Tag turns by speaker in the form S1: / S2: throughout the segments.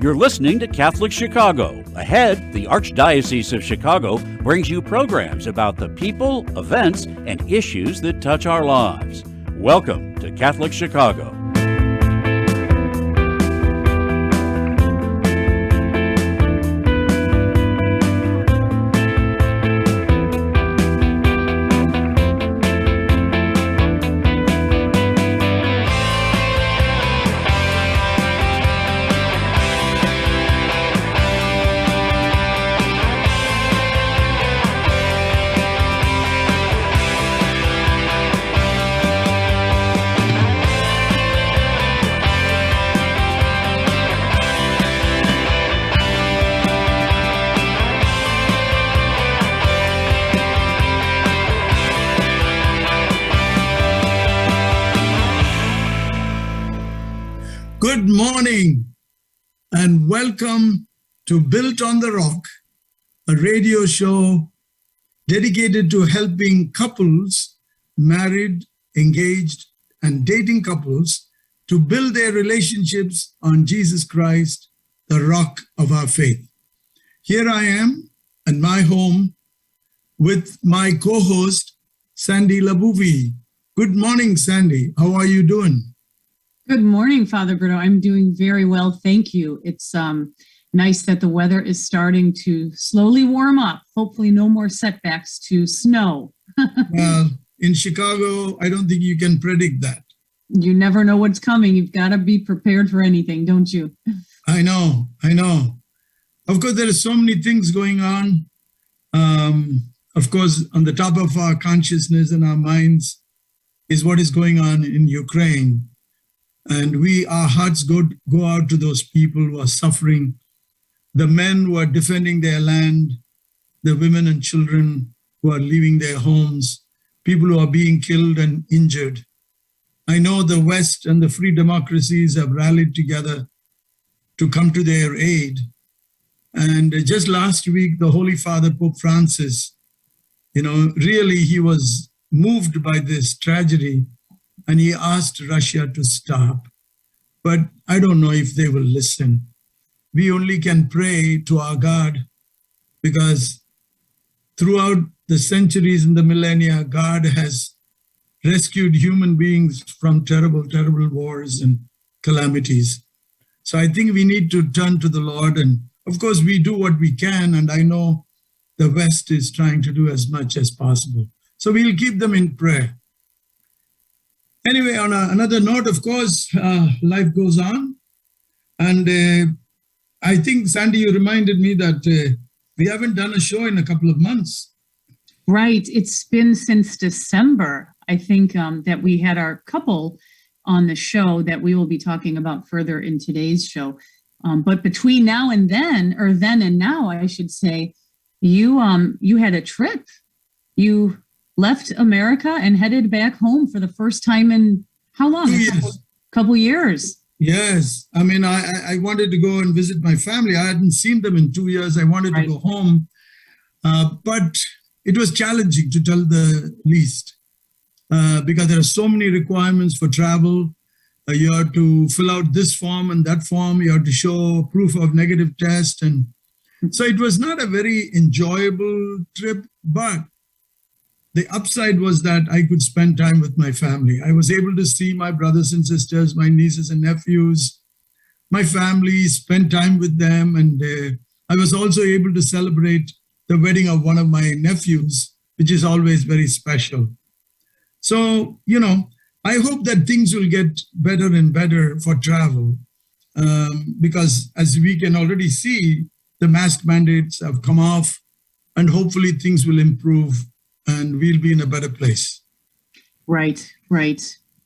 S1: You're listening to Catholic Chicago. Ahead, the Archdiocese of Chicago brings you programs about the people, events, and issues that touch our lives. Welcome to Catholic Chicago.
S2: Good morning and welcome to Built on the Rock, a radio show dedicated to helping couples, married, engaged, and dating couples to build their relationships on Jesus Christ, the rock of our faith. Here I am at my home with my co-host, Sandy Labuvi. Good morning, Sandy. How are you doing?
S3: Good morning, Father Bruno. I'm doing very well, thank you. It's nice that the weather is starting to slowly warm up. Hopefully no more setbacks to snow.
S2: Well, in Chicago, I don't think you can predict that.
S3: You never know what's coming. You've got to be prepared for anything, don't you?
S2: I know. Of course, there are so many things going on. Of course, on the top of our consciousness and our minds is what is going on in Ukraine. And our hearts go out to those people who are suffering, the men who are defending their land, the women and children who are leaving their homes, people who are being killed and injured. I know the West and the free democracies have rallied together to come to their aid. And just last week, the Holy Father, Pope Francis, really he was moved by this tragedy. And he asked Russia to stop. But I don't know if they will listen. We only can pray to our God because throughout the centuries and the millennia, God has rescued human beings from terrible, terrible wars and calamities. So I think we need to turn to the Lord. And of course, we do what we can. And I know the West is trying to do as much as possible. So we'll keep them in prayer. Anyway, on another note, of course, life goes on. And I think, Sandy, you reminded me that we haven't done a show in a couple of months.
S3: Right. It's been since December, I think, that we had our couple on the show that we will be talking about further in today's show. But between now and then, or then and now, I should say, you had a trip. You left America and headed back home for the first time in how long?
S2: 2 years.
S3: Couple years.
S2: Yes. I mean, I wanted to go and visit my family. I hadn't seen them in 2 years. I wanted to go home. But it was challenging, to tell the least, because there are so many requirements for travel. You have to fill out this form and that form. You have to show proof of negative test. And so it was not a very enjoyable trip, but the upside was that I could spend time with my family. I was able to see my brothers and sisters, my nieces and nephews, my family, spend time with them. And I was also able to celebrate the wedding of one of my nephews, which is always very special. So, I hope that things will get better and better for travel because as we can already see, the mask mandates have come off and hopefully things will improve and we'll be in a better place.
S3: Right.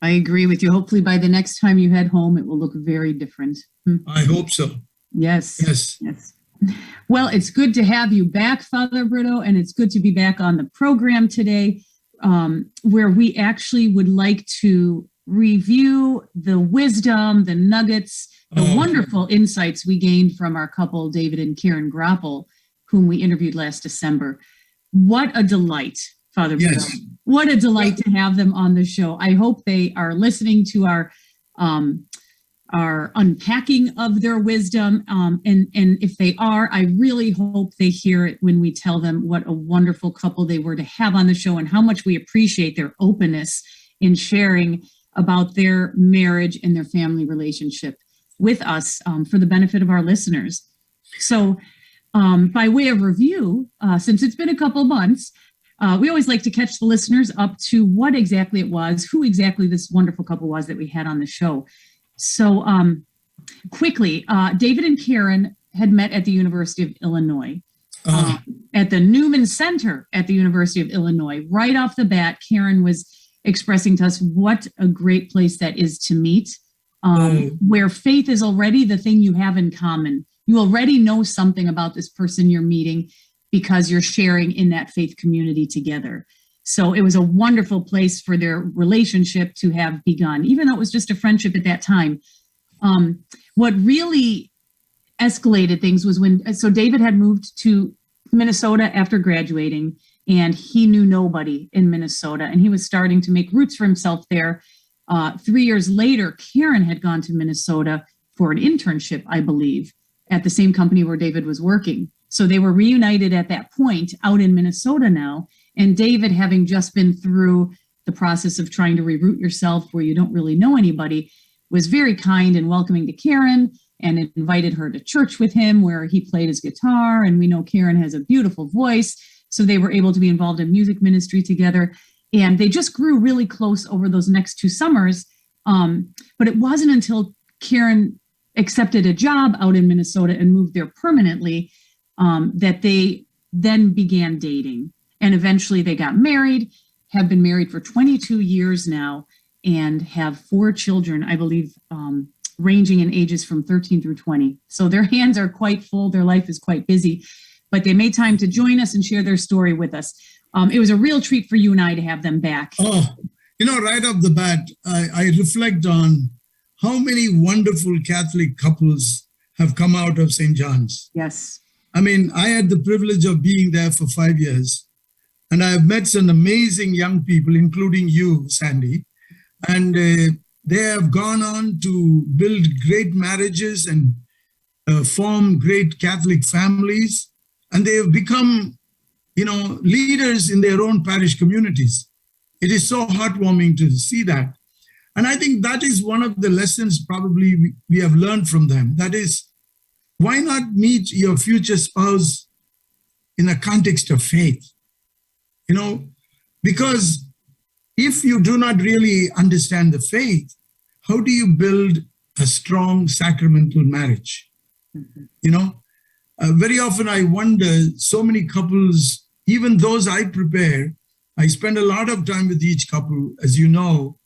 S3: I agree with you. Hopefully by the next time you head home, it will look very different.
S2: I hope so.
S3: Yes. Well, it's good to have you back, Father Bruno, and it's good to be back on the program today, where we actually would like to review the wisdom, the nuggets, the wonderful insights we gained from our couple, David and Karen Groppel, whom we interviewed last December. What a delight, Father Bruno.
S2: Yes.
S3: What a delight to have them on the show. I hope they are listening to our unpacking of their wisdom. And if they are, I really hope they hear it when we tell them what a wonderful couple they were to have on the show and how much we appreciate their openness in sharing about their marriage and their family relationship with us for the benefit of our listeners. So by way of review, since it's been a couple months, we always like to catch the listeners up to what exactly it was, who exactly this wonderful couple was that we had on the show. So quickly, David and Karen had met at the University of Illinois, at the Newman Center at the University of Illinois. Right off the bat, Karen was expressing to us what a great place that is to meet, where faith is already the thing you have in common. You already know something about this person you're meeting because you're sharing in that faith community together. So it was a wonderful place for their relationship to have begun, even though it was just a friendship at that time. What really escalated things was so David had moved to Minnesota after graduating, and he knew nobody in Minnesota, and he was starting to make roots for himself there. 3 years later, Karen had gone to Minnesota for an internship, I believe, at the same company where David was working. So they were reunited at that point out in Minnesota now. And David, having just been through the process of trying to reroot yourself where you don't really know anybody, was very kind and welcoming to Karen and invited her to church with him where he played his guitar. And we know Karen has a beautiful voice. So they were able to be involved in music ministry together. And they just grew really close over those next 2 summers. But it wasn't until Karen accepted a job out in Minnesota and moved there permanently that they then began dating. And eventually they got married, have been married for 22 years now, and have 4 children, I believe, ranging in ages from 13 through 20. So their hands are quite full. Their life is quite busy. But they made time to join us and share their story with us. It was a real treat for you and I to have them back.
S2: Oh, right off the bat, I reflect on how many wonderful Catholic couples have come out of St. John's.
S3: Yes.
S2: I mean, I had the privilege of being there for 5 years, and I have met some amazing young people, including you, Sandy, and they have gone on to build great marriages and form great Catholic families, and they have become, leaders in their own parish communities. It is so heartwarming to see that. And I think that is one of the lessons probably we have learned from them. That is, why not meet your future spouse in a context of faith? Because if you do not really understand the faith, how do you build a strong sacramental marriage? Very often I wonder, so many couples, even those I prepare, I spend a lot of time with each couple, as you know.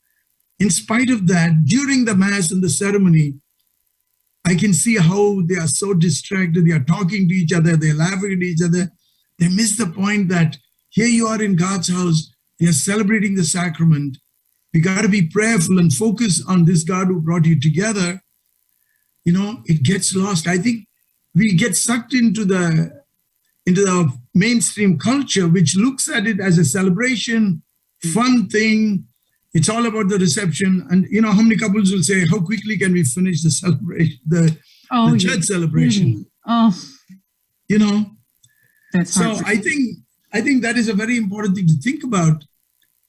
S2: In spite of that, during the Mass and the ceremony, I can see how they are so distracted. They are talking to each other. They're laughing at each other. They miss the point that here you are in God's house. They are celebrating the sacrament. We got to be prayerful and focus on this God who brought you together. It gets lost. I think we get sucked into the mainstream culture, which looks at it as a celebration, fun thing. It's all about the reception. And how many couples will say, how quickly can we finish the celebration, the church celebration?
S3: That's
S2: so I think that is a very important thing to think about.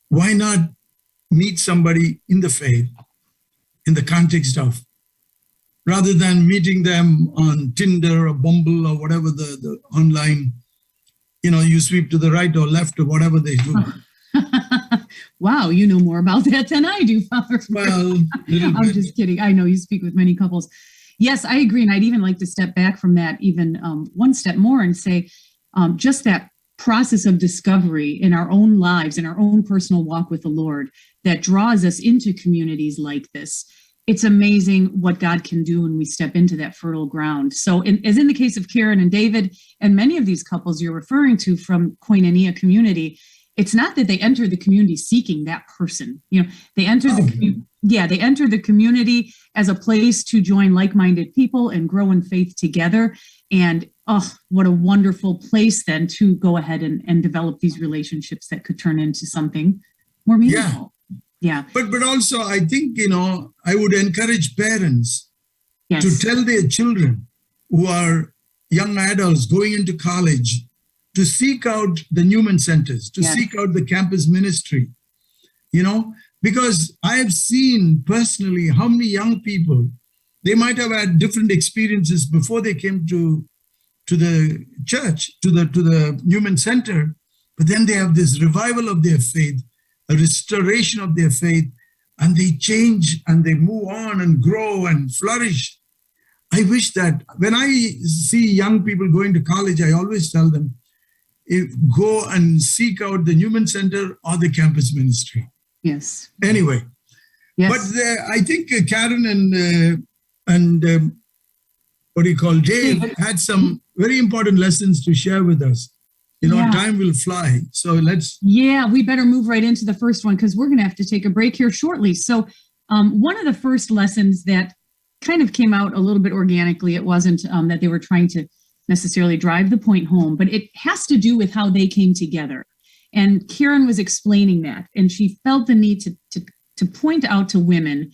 S2: Why not meet somebody in the faith, in the context of, rather than meeting them on Tinder or Bumble or whatever the online, you sweep to the right or left or whatever they do.
S3: Wow, you know more about that than I do, Father.
S2: Well,
S3: I'm just kidding. I know you speak with many couples. Yes, I agree. And I'd even like to step back from that even one step more and say just that process of discovery in our own lives, in our own personal walk with the Lord that draws us into communities like this. It's amazing what God can do when we step into that fertile ground. So as in the case of Karen and David and many of these couples you're referring to from Koinonia community, it's not that they enter the community seeking that person. They enter they enter the community as a place to join like-minded people and grow in faith together. And what a wonderful place then to go ahead and develop these relationships that could turn into something more meaningful. Yeah.
S2: But also, I think, I would encourage parents
S3: Yes.
S2: to tell their children who are young adults going into college to seek out the Newman Centers, to
S3: Yes.
S2: seek out the campus ministry, because I have seen personally how many young people, they might have had different experiences before they came to the church, to the Newman Center, but then they have this revival of their faith, a restoration of their faith, and they change and they move on and grow and flourish. I wish that when I see young people going to college, I always tell them, go and seek out the Newman Center or the campus ministry.
S3: Yes.
S2: Anyway,
S3: Yes.
S2: but I think Karen and Dave had some very important lessons to share with us.
S3: Yeah.
S2: Time will fly. So let's.
S3: Yeah, we better move right into the first one because we're going to have to take a break here shortly. So one of the first lessons that kind of came out a little bit organically, it wasn't that they were trying to necessarily drive the point home, but it has to do with how they came together. And Karen was explaining that, and she felt the need to point out to women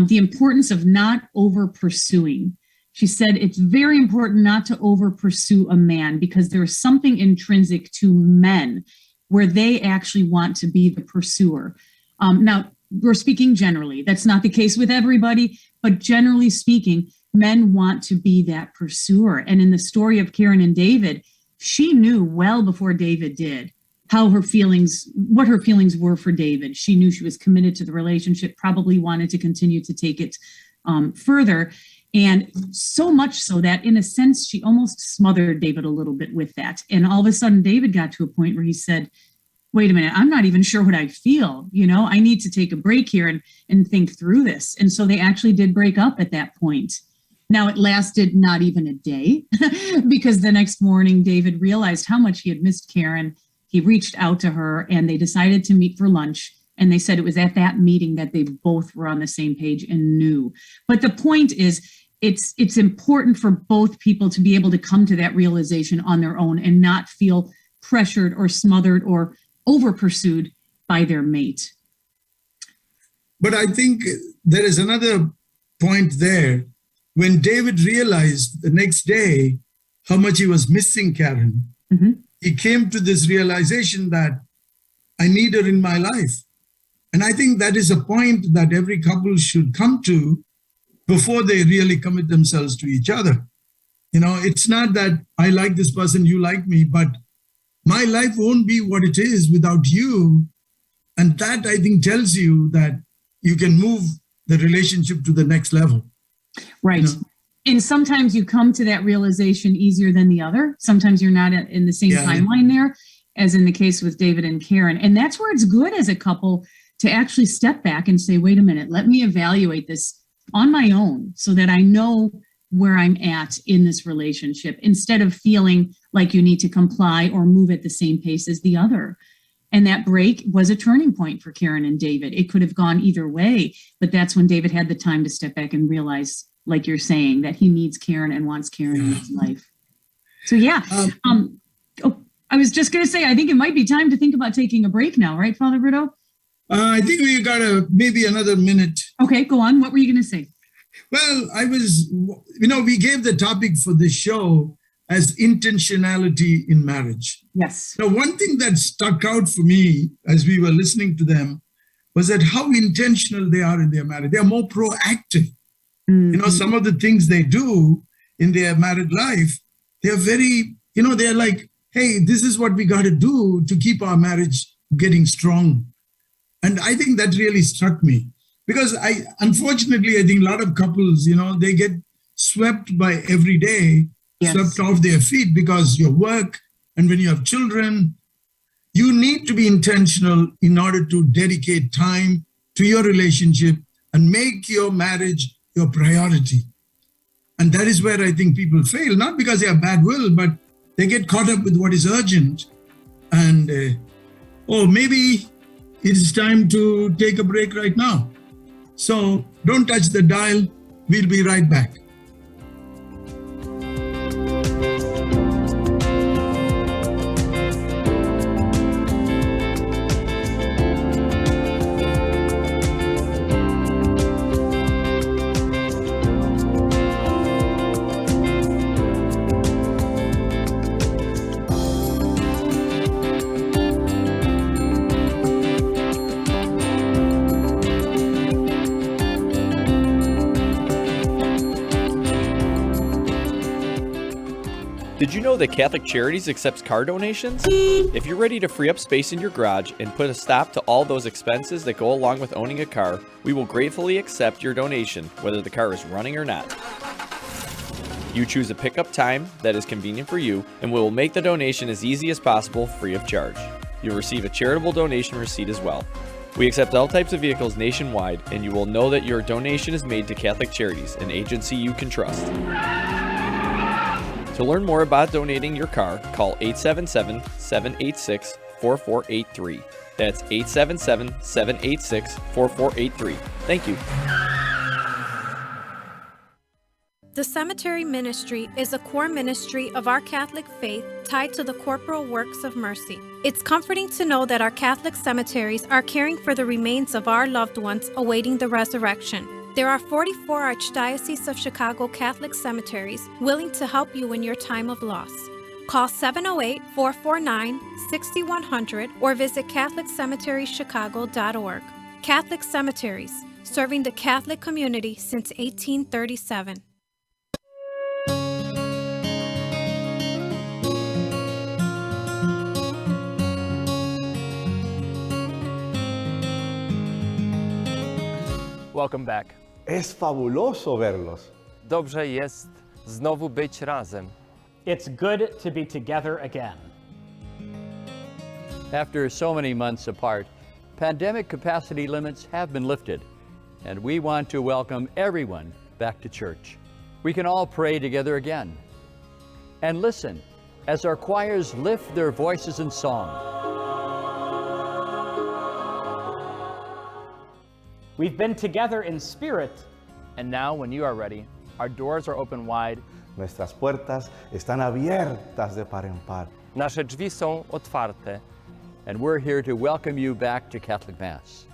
S3: the importance of not over pursuing. She said it's very important not to over pursue a man because there's something intrinsic to men where they actually want to be the pursuer. Now, we're speaking generally. That's not the case with everybody, but generally speaking, men want to be that pursuer. And in the story of Karen and David, she knew well before David did what her feelings were for David. She knew she was committed to the relationship, probably wanted to continue to take it further. And so much so that in a sense, she almost smothered David a little bit with that. And all of a sudden, David got to a point where he said, wait a minute, I'm not even sure what I feel. I need to take a break here and think through this. And so they actually did break up at that point. Now, it lasted not even a day because the next morning, David realized how much he had missed Karen. He reached out to her and they decided to meet for lunch. And they said it was at that meeting that they both were on the same page and knew. But the point is, it's important for both people to be able to come to that realization on their own and not feel pressured or smothered or over pursued by their mate.
S2: But I think there is another point there. When David realized the next day how much he was missing Karen, he came to this realization that I need her in my life. And I think that is a point that every couple should come to before they really commit themselves to each other. It's not that I like this person, you like me, but my life won't be what it is without you. And that, I think, tells you that you can move the relationship to the next level.
S3: Right. And sometimes you come to that realization easier than the other. Sometimes you're not in the same timeline there, as in the case with David and Karen. And that's where it's good as a couple to actually step back and say, wait a minute, let me evaluate this on my own so that I know where I'm at in this relationship instead of feeling like you need to comply or move at the same pace as the other. And that break was a turning point for Karen and David. It could have gone either way, but that's when David had the time to step back and realize, like you're saying, that he needs Karen and wants Karen in his life. So I was just going to say, I think it might be time to think about taking a break now, right, Father Brito?
S2: I think we got maybe another minute.
S3: Okay, go on. What were you going to say?
S2: Well, we gave the topic for this show as intentionality in marriage.
S3: Yes.
S2: Now, one thing that stuck out for me as we were listening to them was that how intentional they are in their marriage. They are more proactive. Mm-hmm. Some of the things they do in their married life, they're very, they're like, hey, this is what we got to do to keep our marriage getting strong. And I think that really struck me because unfortunately, I think a lot of couples, they get swept by every day, swept off their feet because your work and when you have children, you need to be intentional in order to dedicate time to your relationship and make your marriage your priority. And that is where I think people fail, not because they have bad will, but they get caught up with what is urgent. And, maybe it is time to take a break right now. So don't touch the dial. We'll be right back.
S4: Did you know that Catholic Charities accepts car donations? If you're ready to free up space in your garage and put a stop to all those expenses that go along with owning a car, we will gratefully accept your donation, whether the car is running or not. You choose a pickup time that is convenient for you, and we will make the donation as easy as possible free of charge. You'll receive a charitable donation receipt as well. We accept all types of vehicles nationwide, and you will know that your donation is made to Catholic Charities, an agency you can trust. To learn more about donating your car, call 877-786-4483. That's 877-786-4483. Thank you.
S5: The cemetery ministry is a core ministry of our Catholic faith tied to the corporal works of mercy. It's comforting to know that our Catholic cemeteries are caring for the remains of our loved ones awaiting the resurrection. There are 44 Archdiocese of Chicago Catholic cemeteries willing to help you in your time of loss. Call 708-449-6100 or visit CatholicCemeteryChicago.org. Catholic Cemeteries, serving the Catholic community since 1837.
S6: Welcome back.
S7: Es fabuloso verlos.
S6: Dobrze jest znowu być razem.
S8: It's good to be together again.
S1: After so many months apart, pandemic capacity limits have been lifted, and we want to welcome everyone back to church. We can all pray together again. And listen as our choirs lift their voices in song.
S8: We've been together in spirit.
S6: And now, when you are ready, our doors are open wide.
S7: Nuestras puertas están abiertas de par en par.
S6: Nasze drzwi są otwarte.
S1: And we're here to welcome you back to Catholic Mass.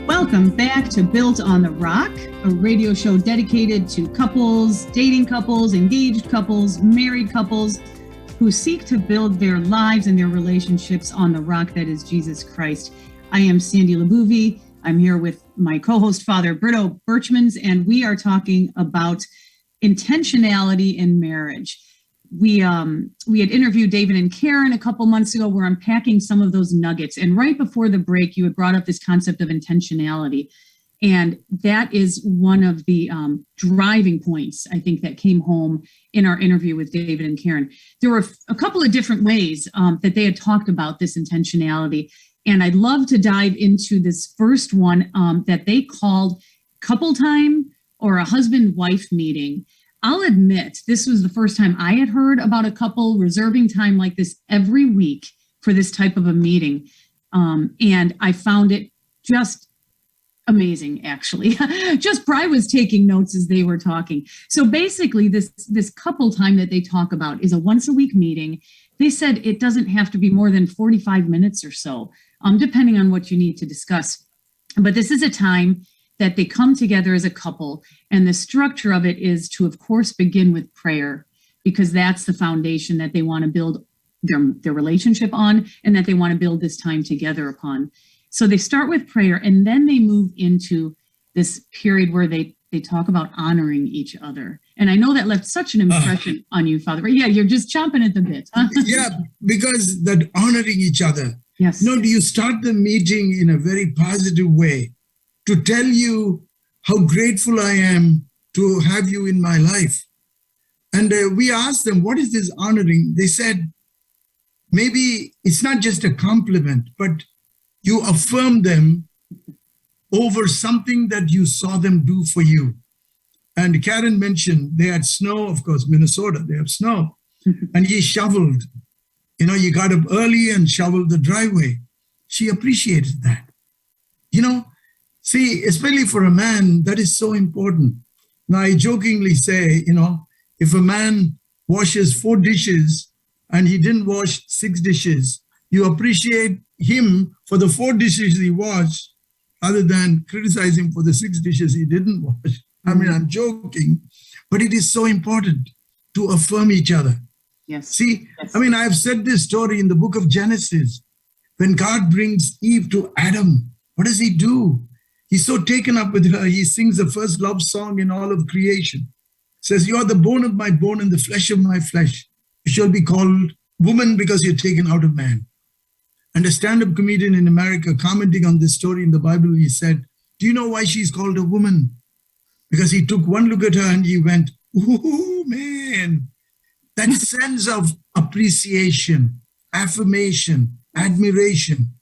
S3: Welcome back to Built on the Rock, a radio show dedicated to couples, dating couples, engaged couples, married couples who seek to build their lives and their relationships on the rock that is Jesus Christ. I am Sandy LaBouvie. I'm here with my co-host, Father Brito Birchmans, and we are talking about intentionality in marriage. We had interviewed David and Karen a couple months ago. We're unpacking some of those nuggets. And right before the break, you had brought up this concept of intentionality. And that is one of the driving points, I think, that came home in our interview with David and Karen. There were a couple of different ways that they had talked about this intentionality. And I'd love to dive into this first one that they called couple time or a husband-wife meeting. I'll admit, this was the first time I had heard about a couple reserving time like this every week for this type of a meeting. And I found it just amazing, actually. I was taking notes as they were talking. So basically, this couple time that they talk about is a once a week meeting. They said it doesn't have to be more than 45 minutes or so, depending on what you need to discuss. But this is a time that they come together as a couple, and the structure of it is to, of course, begin with prayer, because that's the foundation that they want to build their relationship on, and that they want to build this time together upon. So they start with prayer, and then they move into this period where they talk about honoring each other. And I know that left such an impression on you, Father. Yeah, you're just chomping at the bit. Huh?
S2: Yeah, because that honoring each other.
S3: Yes.
S2: No, you start the meeting in a very positive way, to tell you how grateful I am to have you in my life. And we asked them, what is this honoring? They said, maybe it's not just a compliment, but you affirm them over something that you saw them do for you. And Karen mentioned they had snow, of course, Minnesota, they have snow. And he shoveled. You got up early and shoveled the driveway. She appreciated that. See, especially for a man, that is so important. Now, I jokingly say, if a man washes 4 dishes and he didn't wash 6 dishes, you appreciate him for the 4 dishes he washed rather than criticize him for the 6 dishes he didn't wash. I mean, I'm joking, but it is so important to affirm each other.
S3: Yes.
S2: See,
S3: Yes.
S2: I mean, I've said this story in the book of Genesis. When God brings Eve to Adam, what does he do? He's so taken up with her, he sings the first love song in all of creation. Says, you are the bone of my bone and the flesh of my flesh. You shall be called woman because you're taken out of man. And a stand-up comedian in America commenting on this story in the Bible, he said, do you know why she's called a woman? Because he took one look at her and he went, ooh, man. That sense of appreciation, affirmation, admiration,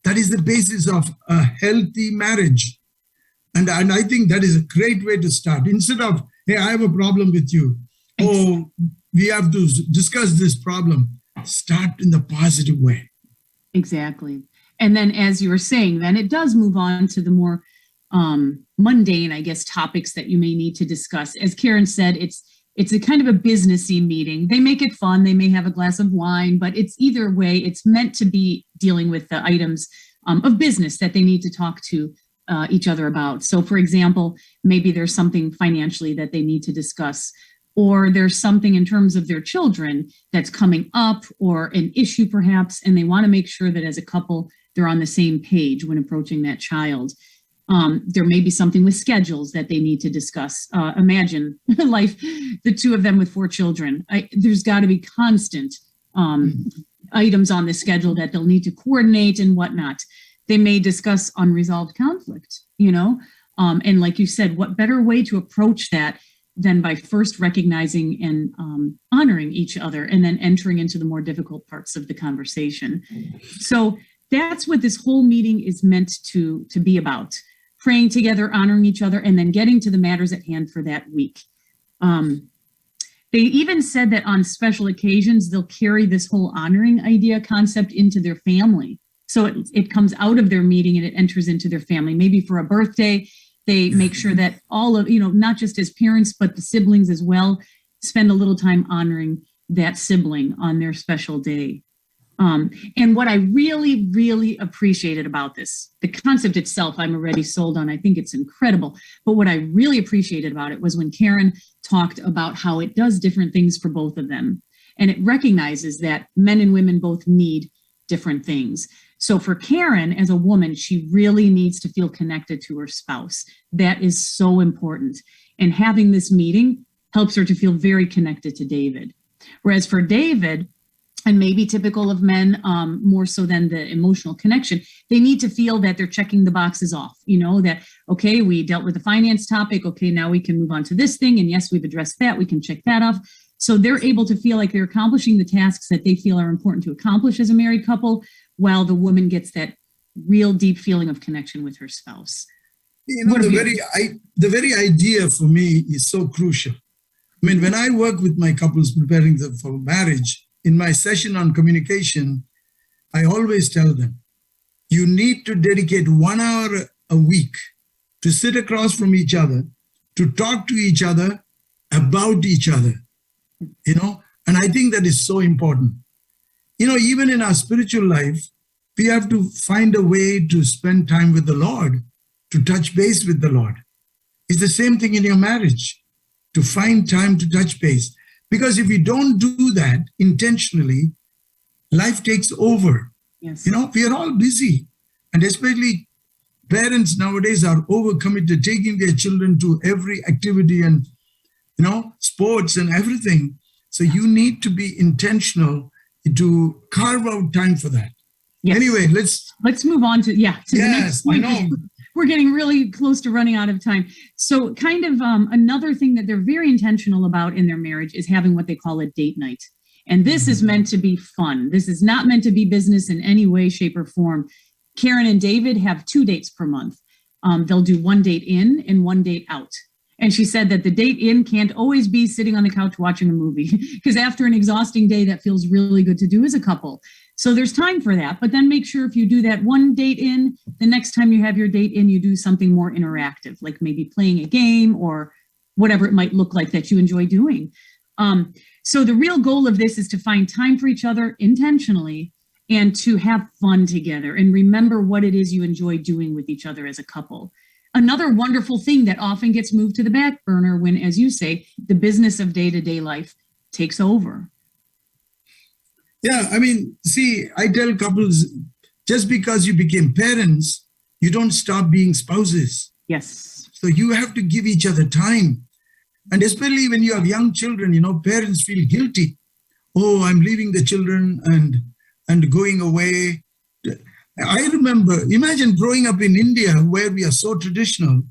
S2: that is the basis of a healthy marriage. And I think that is a great way to start. Instead of, hey, I have a problem with you. Oh, we have to discuss this problem. Start in the positive way.
S3: Exactly. And then, as you were saying, then it does move on to the more mundane, I guess, topics that you may need to discuss. As Karen said, it's a kind of a businessy meeting. They make it fun. They may have a glass of wine, but it's either way, it's meant to be dealing with the items of business that they need to talk to each other about. So, for example, maybe there's something financially that they need to discuss, or there's something in terms of their children that's coming up, or an issue perhaps, and they want to make sure that as a couple, they're on the same page when approaching that child. There may be something with schedules that they need to discuss. Imagine life, the 2 of them with 4 children. There's got to be constant items on the schedule that they'll need to coordinate and whatnot. They may discuss unresolved conflict, and like you said, what better way to approach that than by first recognizing and honoring each other and then entering into the more difficult parts of the conversation. So that's what this whole meeting is meant to be about. Praying together, honoring each other, and then getting to the matters at hand for that week. They even said that on special occasions, they'll carry this whole honoring idea concept into their family. So it comes out of their meeting and it enters into their family. Maybe for a birthday, they make sure that all of, not just as parents, but the siblings as well, spend a little time honoring that sibling on their special day. And what I really, really appreciated about this, the concept itself, I'm already sold on. I think it's incredible. But what I really appreciated about it was when Karen talked about how it does different things for both of them. And it recognizes that men and women both need different things. So for Karen, as a woman, she really needs to feel connected to her spouse. That is so important. And having this meeting helps her to feel very connected to David. Whereas for David, and maybe typical of men, more so than the emotional connection, they need to feel that they're checking the boxes off, that, okay, we dealt with the finance topic. Okay, now we can move on to this thing. And yes, we've addressed that. We can check that off. So they're able to feel like they're accomplishing the tasks that they feel are important to accomplish as a married couple, while the woman gets that real deep feeling of connection with her spouse.
S2: The very idea for me is so crucial. I mean, when I work with my couples preparing them for marriage, in my session on communication, I always tell them, you need to dedicate 1 hour a week to sit across from each other, to talk to each other about each other, and I think that is so important. Even in our spiritual life, we have to find a way to spend time with the Lord, to touch base with the Lord. It's the same thing in your marriage, to find time to touch base. Because if you don't do that intentionally, life takes over.
S3: Yes.
S2: We are all busy. And especially parents nowadays are overcommitted, taking their children to every activity and, sports and everything. So you need to be intentional to carve out time for that.
S3: Yes.
S2: Anyway, let's
S3: move on to the next point.
S2: I know.
S3: We're getting really close to running out of time. So kind of another thing that they're very intentional about in their marriage is having what they call a date night. And this is meant to be fun. This is not meant to be business in any way, shape, or form. Karen and David have 2 dates per month. They'll do 1 date in and 1 date out. And she said that the date in can't always be sitting on the couch watching a movie, because after an exhausting day, that feels really good to do as a couple. So there's time for that, but then make sure if you do that 1 date in, the next time you have your date in, you do something more interactive, like maybe playing a game or whatever it might look like that you enjoy doing. So the real goal of this is to find time for each other intentionally and to have fun together and remember what it is you enjoy doing with each other as a couple. Another wonderful thing that often gets moved to the back burner when, as you say, the business of day-to-day life takes over.
S2: Yeah, I mean, see, I tell couples, just because you became parents, you don't stop being spouses.
S3: Yes.
S2: So you have to give each other time. And especially when you have young children, parents feel guilty. Oh, I'm leaving the children and going away. I remember, imagine growing up in India where we are so traditional.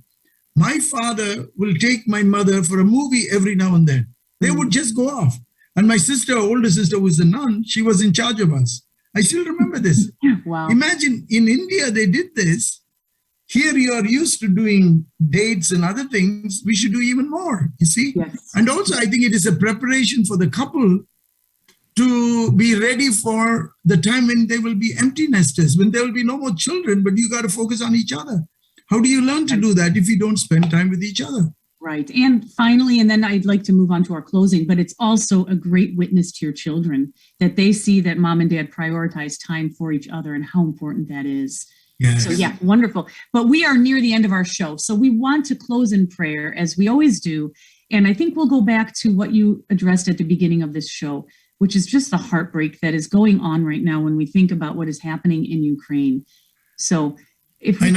S2: My father will take my mother for a movie every now and then. They would just go off. And my sister, older sister, who was a nun, she was in charge of us. I still remember this.
S3: Wow.
S2: Imagine in India, they did this. Here you are used to doing dates and other things. We should do even more, you see?
S3: Yes.
S2: And also, I think it is a preparation for the couple to be ready for the time when they will be empty nesters, when there will be no more children, but you got to focus on each other. How do you learn to do that if you don't spend time with each other?
S3: Right. And finally, and then I'd like to move on to our closing, but it's also a great witness to your children that they see that mom and dad prioritize time for each other and how important that is.
S2: Yes.
S3: So yeah, wonderful. But we are near the end of our show. So we want to close in prayer as we always do. And I think we'll go back to what you addressed at the beginning of this show, which is just the heartbreak that is going on right now when we think about what is happening in Ukraine. So if we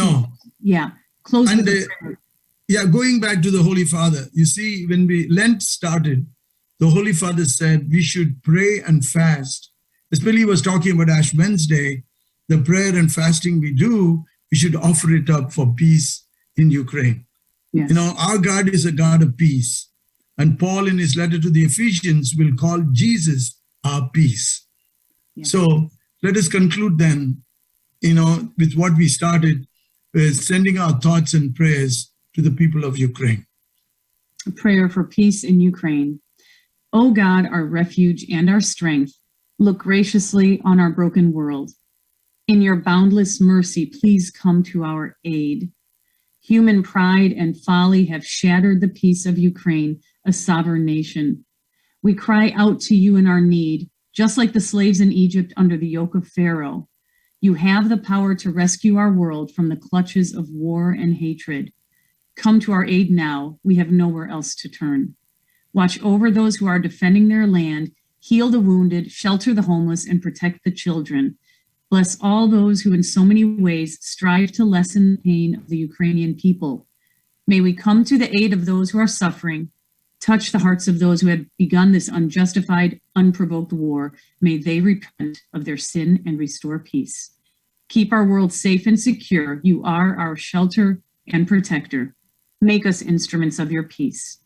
S3: close
S2: and
S3: with prayer.
S2: Yeah, going back to the Holy Father, you see, when Lent started, the Holy Father said we should pray and fast. Especially he was talking about Ash Wednesday, the prayer and fasting we do, we should offer it up for peace in Ukraine.
S3: Yes.
S2: Our God is a God of peace. And Paul in his letter to the Ephesians will call Jesus our peace.
S3: Yes.
S2: So let us conclude then, with what we started, with sending our thoughts and prayers to the people of Ukraine.
S3: A prayer for peace in Ukraine. O God, our refuge and our strength, look graciously on our broken world. In your boundless mercy, please come to our aid. Human pride and folly have shattered the peace of Ukraine, a sovereign nation. We cry out to you in our need, just like the slaves in Egypt under the yoke of Pharaoh. You have the power to rescue our world from the clutches of war and hatred. Come to our aid now. We have nowhere else to turn. Watch over those who are defending their land, heal the wounded, shelter the homeless, and protect the children. Bless all those who in so many ways strive to lessen the pain of the Ukrainian people. May we come to the aid of those who are suffering, touch the hearts of those who had begun this unjustified, unprovoked war. May they repent of their sin and restore peace. Keep our world safe and secure. You are our shelter and protector. Make us instruments of your peace.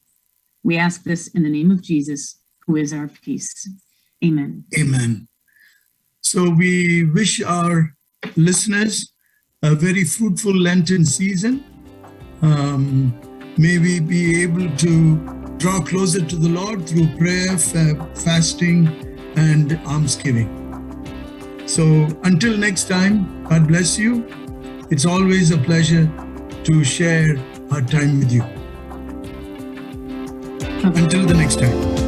S3: We ask this in the name of Jesus, who is our peace. Amen.
S2: Amen. So we wish our listeners a very fruitful Lenten season. May we be able to draw closer to the Lord through prayer, fasting, and almsgiving. So until next time, God bless you. It's always a pleasure to share our time with you. Until the next time.